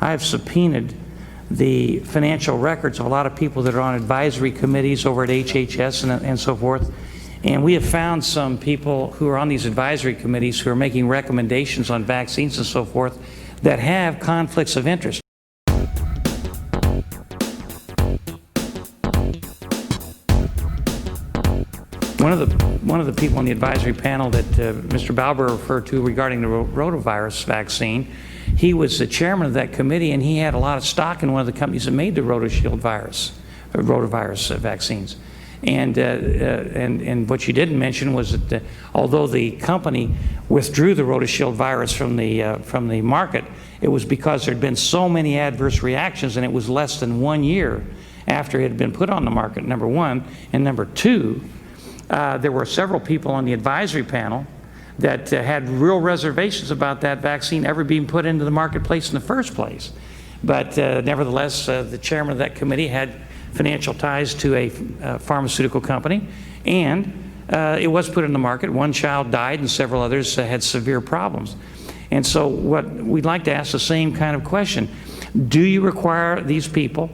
I have subpoenaed the financial records of a lot of people that are on advisory committees over at HHS and so forth. And we have found some people who are on these advisory committees who are making recommendations on vaccines and so forth that have conflicts of interest. One of the people on the advisory panel that Mr. Balber referred to regarding the rotavirus vaccine, he was the chairman of that committee, and he had a lot of stock in one of the companies that made the rotavirus vaccines. And what you didn't mention was that although the company withdrew the Rotashield virus from the market, it was because there had been so many adverse reactions, and it was less than 1 year after it had been put on the market, number one. And number two, there were several people on the advisory panel that had real reservations about that vaccine ever being put into the marketplace in the first place. But nevertheless, the chairman of that committee had financial ties to a pharmaceutical company, and it was put in the market. One child died and several others had severe problems. And so what we'd like to ask the same kind of question. Do you require these people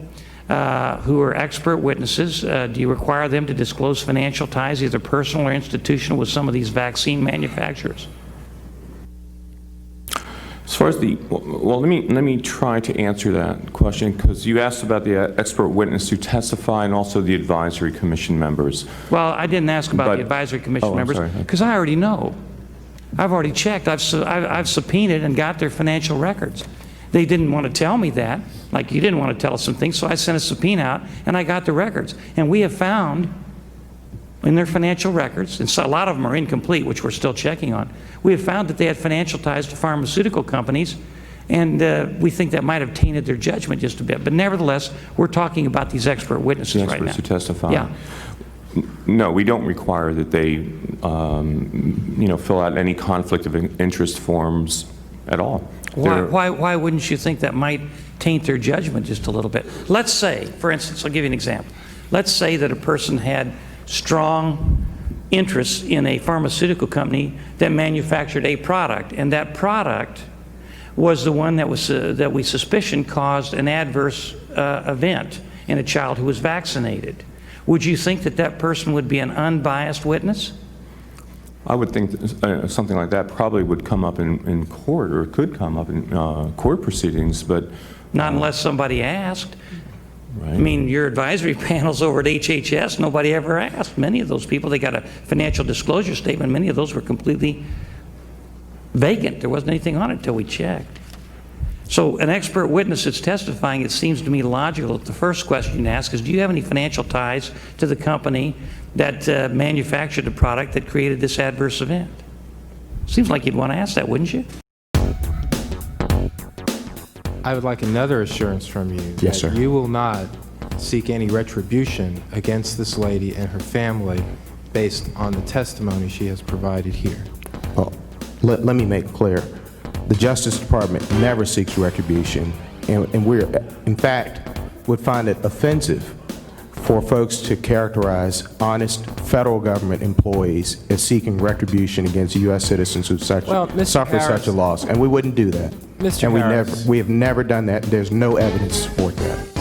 who are expert witnesses, do you require them to disclose financial ties, either personal or institutional, with some of these vaccine manufacturers? As far as well, let me try to answer that question, because you asked about the expert witness who testify and also the advisory commission members. Well, I didn't ask about the advisory commission members because I already know. I've already checked. I've subpoenaed and got their financial records. They didn't want to tell me that, like you didn't want to tell us some things, so I sent a subpoena out and I got the records. And we have found in their financial records, and so a lot of them are incomplete, which we're still checking on, we have found that they had financial ties to pharmaceutical companies, and we think that might have tainted their judgment just a bit. But nevertheless, we're talking about these expert witnesses right now. Experts who testify. Yeah. No, we don't require that they, fill out any conflict of interest forms at all. Why wouldn't you think that might taint their judgment just a little bit? Let's say, for instance, I'll give you an example. Let's say that a person had strong interests in a pharmaceutical company that manufactured a product, and that product was the one that we suspicion caused an adverse event in a child who was vaccinated. Would you think that that person would be an unbiased witness? I would think that, something like that probably would come up in court, or could come up in court proceedings, but not unless somebody asked. Right. I mean, your advisory panels over at HHS, nobody ever asked. Many of those people, they got a financial disclosure statement. Many of those were completely vacant. There wasn't anything on it until we checked. So an expert witness that's testifying, it seems to me logical that the first question to ask is, do you have any financial ties to the company that manufactured the product that created this adverse event? Seems like you'd want to ask that, wouldn't you? I would like another assurance from you that sir. You will not seek any retribution against this lady and her family based on the testimony she has provided here. Well, let me make it clear. The Justice Department never seeks retribution, and we're, in fact, would find it offensive for folks to characterize honest federal government employees as seeking retribution against U.S. citizens who suffer such a loss, and we wouldn't do that. Mr. And Harris. we have never done that. There's no evidence to support that.